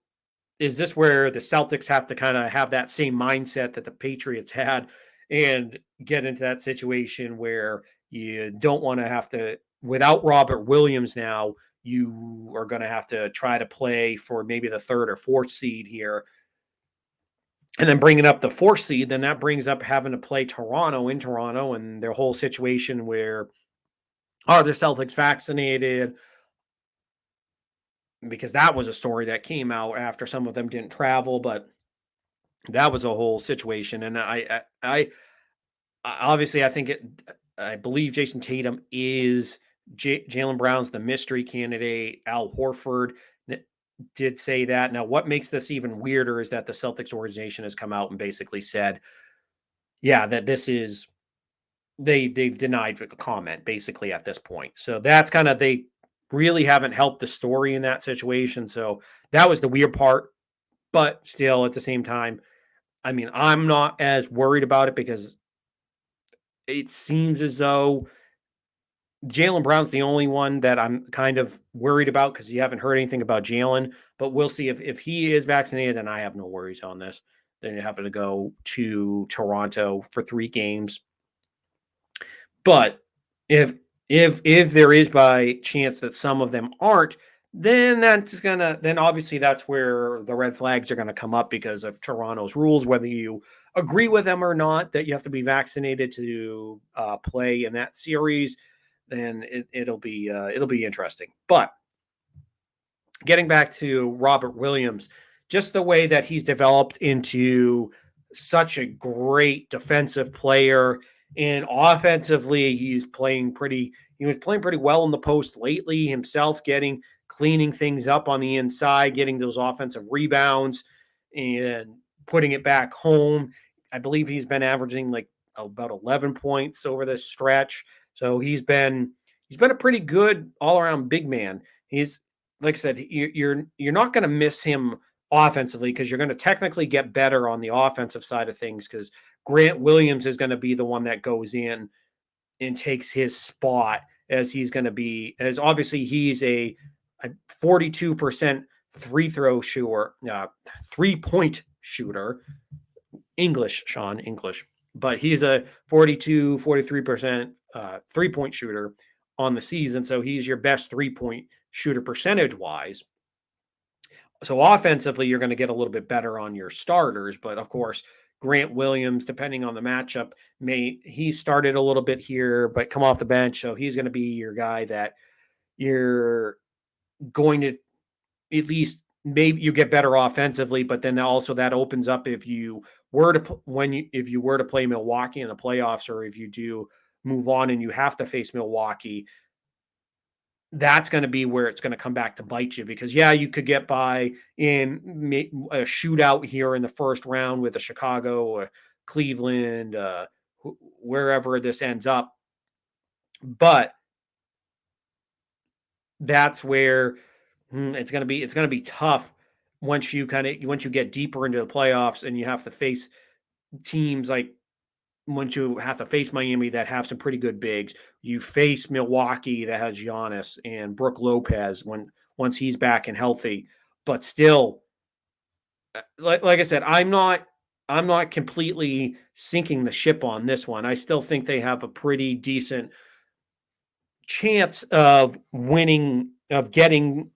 is this where the Celtics have to kind of have that same mindset that the Patriots had, and get into that situation where you don't want to have to, without Robert Williams now, you are going to have to try to play for maybe the 3rd or 4th seed here. And then bringing up the 4th seed, then that brings up having to play Toronto in Toronto, and their whole situation where, are the Celtics vaccinated? Because that was a story that came out after some of them didn't travel, but that was a whole situation. And obviously, I believe Jason Tatum is, Jalen Brown's the mystery candidate. Al Horford did say that. Now, what makes this even weirder is that the Celtics organization has come out and basically said, yeah, that this is, they've denied the comment basically at this point. So that's kind of, they really haven't helped the story in that situation. So that was the weird part. But still, at the same time, I mean, I'm not as worried about it, because it seems as though Jalen Brown's the only one that I'm kind of worried about, because you haven't heard anything about Jalen. But we'll see if he is vaccinated, then I have no worries on this. Then you're having to go to Toronto for 3 games. But if If there is by chance that some of them aren't, then obviously that's where the red flags are gonna come up because of Toronto's rules, whether you agree with them or not, that you have to be vaccinated to play in that series, then it'll be interesting. But getting back to Robert Williams, just the way that he's developed into such a great defensive player and offensively he was playing pretty well in the post lately himself, getting cleaning things up on the inside, getting those offensive rebounds and putting it back home. I believe he's been averaging like about 11 points over this stretch. So he's been a pretty good all-around big man. He's like I said, you're not going to miss him offensively because you're going to technically get better on the offensive side of things because Grant Williams is going to be the one that goes in and takes his spot as he's going to be as obviously he's a 42% free throw shooter, 3-point shooter. English, Sean, English. But he's a 42, 43% 3-point shooter on the season. So he's your best 3-point shooter percentage wise. So offensively, you're going to get a little bit better on your starters. But of course, Grant Williams, depending on the matchup, he started a little bit here, but come off the bench. So he's going to be your guy that you're going to at least maybe you get better offensively, but then also that opens up if you were to if you were to play Milwaukee in the playoffs, or if you do move on and you have to face Milwaukee, that's going to be where it's going to come back to bite you because yeah, you could get by in a shootout here in the first round with a Chicago or Cleveland, wherever this ends up, but that's where it's going to be tough once you get deeper into the playoffs and you have to face teams like once you have to face Miami that have some pretty good bigs. You face Milwaukee that has Giannis and Brook Lopez once he's back and healthy. But still, like I said, I'm not completely sinking the ship on this one. I still think they have a pretty decent chance of getting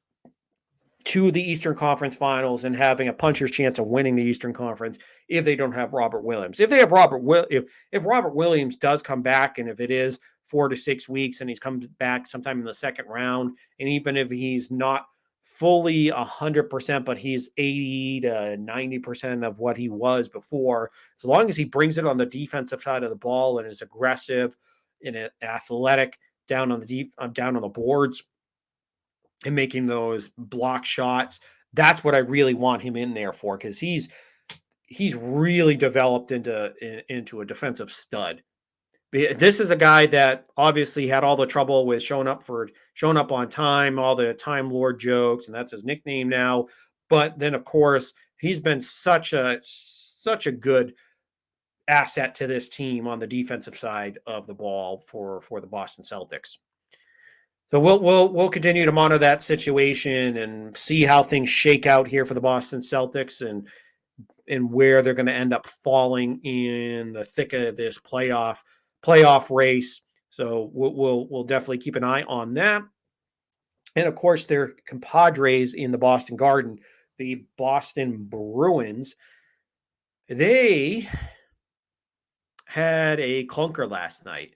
to the Eastern Conference Finals and having a puncher's chance of winning the Eastern Conference if they don't have Robert Williams. If they have if Robert Williams does come back, and if it is 4 to 6 weeks and he's comes back sometime in the second round, and even if he's not fully 100%, but he's 80 to 90% of what he was before, as long as he brings it on the defensive side of the ball and is aggressive and athletic down on the boards and making those block shots. That's what I really want him in there for because he's really developed into a defensive stud. This is a guy that obviously had all the trouble with showing up on time, all the Time Lord jokes, and that's his nickname now. But then, of course, he's been such a good asset to this team on the defensive side of the ball for the Boston Celtics. So we'll continue to monitor that situation and see how things shake out here for the Boston Celtics and where they're going to end up falling in the thick of this playoff race. So we'll definitely keep an eye on that. And of course, their compadres in the Boston Garden, the Boston Bruins, they had a clunker last night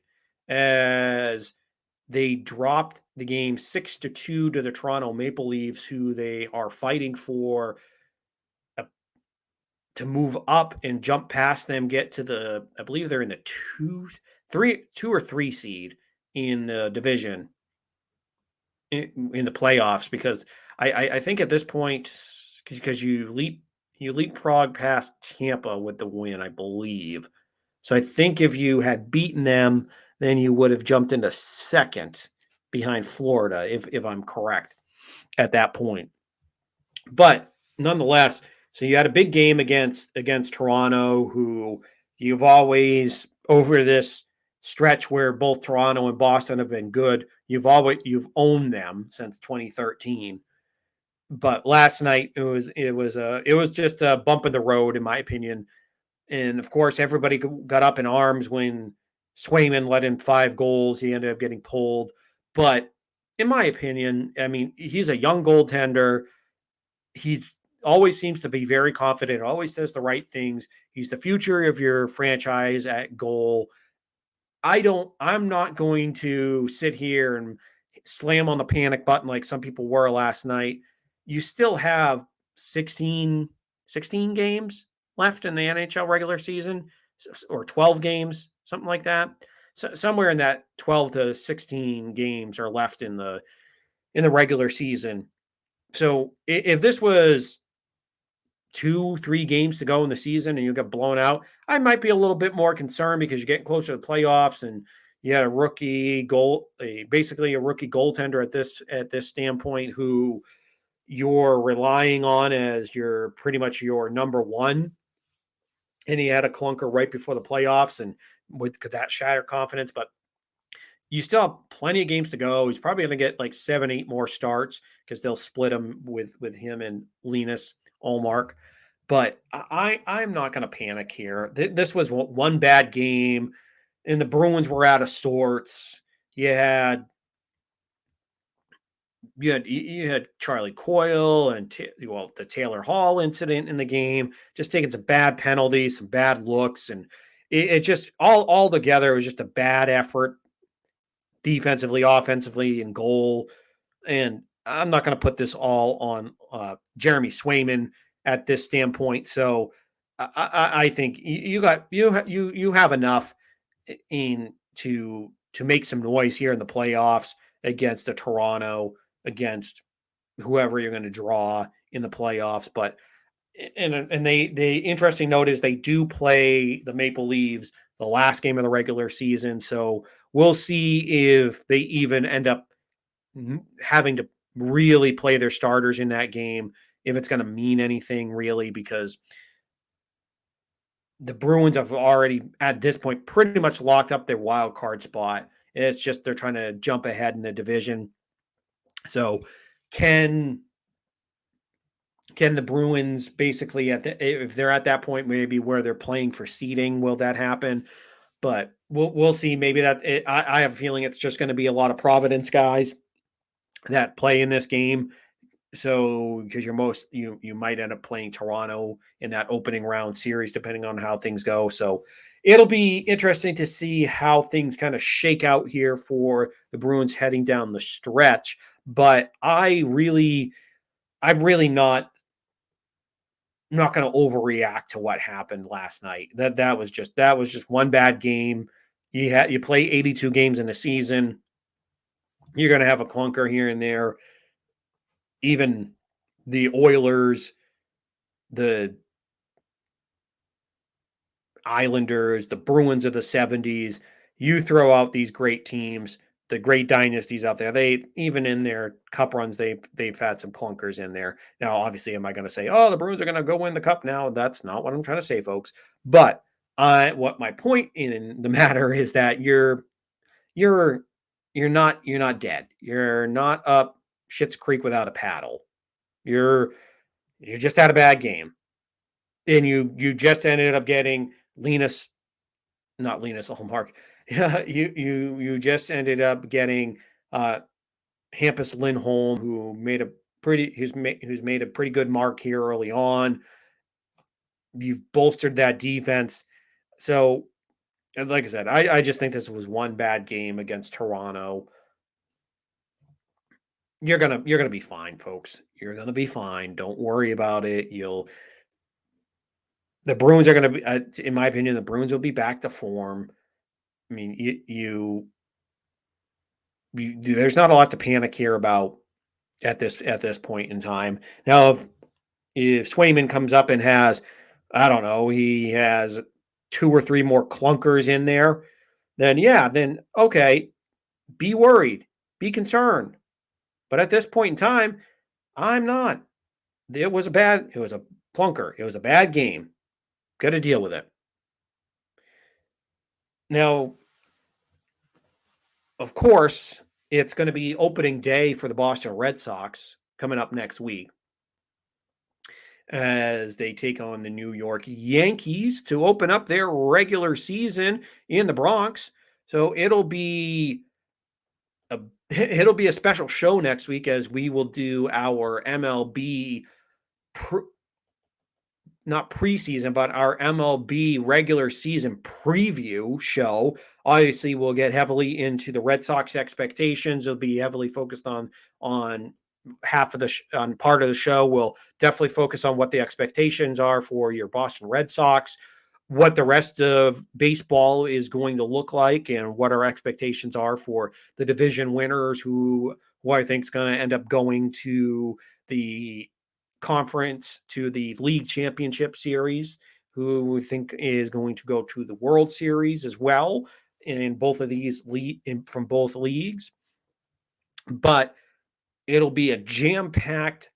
as they dropped the game 6-2 to the Toronto Maple Leafs, who they are fighting for to move up and jump past them, get to I believe they're in the two or three seed in the division in the playoffs because I think at this point because you leapfrog past Tampa with the win, I believe. So I think if you had beaten them, then you would have jumped into second behind Florida, if I'm correct at that point. But nonetheless, so you had a big game against Toronto, who you've always over this stretch where both Toronto and Boston have been good. You've owned them since 2013. But last night it was just a bump in the road in my opinion. And of course, everybody got up in arms when Swayman let in 5 goals. He ended up getting pulled. But in my opinion, I mean, he's a young goaltender. He's always seems to be very confident, always says the right things. He's the future of your franchise at goal. I'm not going to sit here and slam on the panic button like some people were last night. You still have 16 games left in the NHL regular season, or 12 games, something like that. So somewhere in that 12 to 16 games are left in the regular season. So if this was 2, 3 games to go in the season and you get blown out, I might be a little bit more concerned because you're getting closer to the playoffs and you had basically a rookie goaltender at this standpoint who you're relying on as your pretty much your number one. And he had a clunker right before the playoffs, and could that shatter confidence? But you still have plenty of games to go. He's probably going to get like 7, 8 more starts because they'll split him with him and Linus Allmark. But I'm not going to panic here. This was one bad game, and the Bruins were out of sorts. You had you had Charlie Coyle and the Taylor Hall incident in the game, just taking some bad penalties, some bad looks, and it just all together it was just a bad effort defensively, offensively, and goal. And I'm not going to put this all on Jeremy Swayman at this standpoint. So I think you have enough in to make some noise here in the playoffs against the Toronto, against whoever you're going to draw in the playoffs. But and they interesting note is they do play the Maple Leafs the last game of the regular season. So we'll see if they even end up having to really play their starters in that game, if it's going to mean anything really, because the Bruins have already at this point pretty much locked up their wild card spot. It's just they're trying to jump ahead in the division. So can the Bruins basically if they're at that point maybe where they're playing for seeding, will that happen? But we'll see. Maybe I have a feeling it's just going to be a lot of Providence guys that play in this game. So because you might end up playing Toronto in that opening round series, depending on how things go. So it'll be interesting to see how things kind of shake out here for the Bruins heading down the stretch. But I'm really not going to overreact to what happened last night. That was just one bad game. You play 82 games in a season. You're going to have a clunker here and there. Even the Oilers, the Islanders, the Bruins of the 70s, you throw out these great teams, the great dynasties out there. They even in their cup runs, they've had some clunkers in there. Now, obviously, am I going to say, oh, the Bruins are going to go win the cup now? That's not what I'm trying to say, folks. But what my point in the matter is that you're you're not dead. You're not up Shit's Creek without a paddle. You just had a bad game, and you just ended up getting Linus, not Linus Allmark. You just ended up getting Hampus Lindholm, who's made a pretty good mark here early on. You've bolstered that defense. So, like I said, I just think this was one bad game against Toronto. You're gonna be fine, folks. You're gonna be fine. Don't worry about it. The Bruins are gonna be, in my opinion, the Bruins will be back to form. I mean, there's not a lot to panic here about at this point in time. Now, if Swayman comes up and has, I don't know, he has 2 or 3 more clunkers in there, then yeah, then okay, be worried, be concerned. But at this point in time, I'm not. It was a clunker. It was a bad game. Got to deal with it. Now, of course, it's going to be opening day for the Boston Red Sox coming up next week as they take on the New York Yankees to open up their regular season in the Bronx. So it'll be a special show next week as we will do our MLB not preseason, but our MLB regular season preview show. Obviously, we'll get heavily into the Red Sox expectations. It'll be heavily focused on half of on part of the show. We'll definitely focus on what the expectations are for your Boston Red Sox, what the rest of baseball is going to look like, and what our expectations are for the division winners who I think is going to end up going to the conference, to the league championship series, who we think is going to go to the World Series as well in both of these from both leagues. But it'll be a jam-packed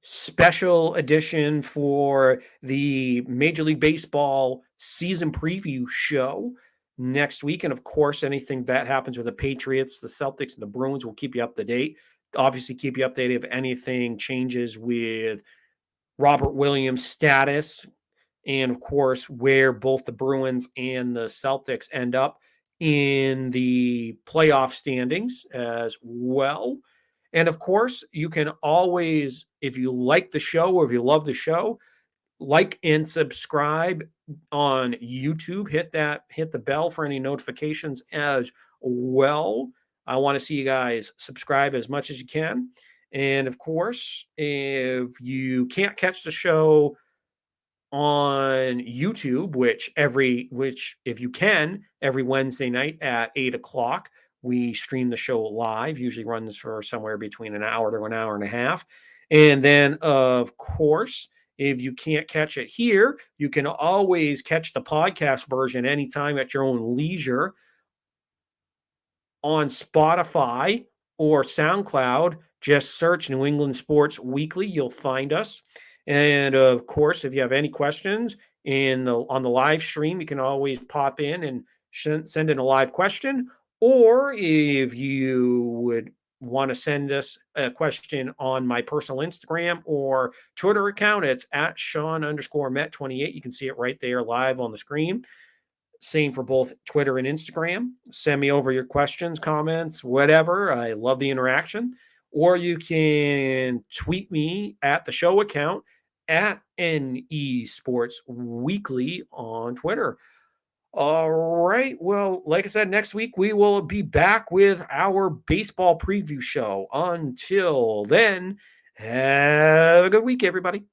special edition for the Major League Baseball season preview show next week. And of course, anything that happens with the Patriots, the Celtics, and the Bruins will keep you up to date. Obviously, keep you updated if anything changes with Robert Williams' status, and of course, where both the Bruins and the Celtics end up in the playoff standings as well. And of course, you can always, if you like the show or if you love the show, like and subscribe on YouTube. Hit the bell for any notifications as well. I want to see you guys subscribe as much as you can. And of course, if you can't catch the show on YouTube, which if you can, every Wednesday night at 8 o'clock, we stream the show live, usually runs for somewhere between an hour to an hour and a half. And then, of course, if you can't catch it here, you can always catch the podcast version anytime at your own leisure on Spotify or SoundCloud. Just search New England Sports Weekly. You'll find us. And of course, if you have any questions on the live stream, you can always pop in and send in a live question. Or if you would want to send us a question on my personal Instagram or Twitter account, it's at Sean_Met28. You can see it right there live on the screen. Same for both Twitter and Instagram. Send me over your questions, comments, whatever. I love the interaction. Or you can tweet me at the show account at NE Sports Weekly on Twitter. All right. Well, like I said, next week we will be back with our baseball preview show. Until then, have a good week, everybody.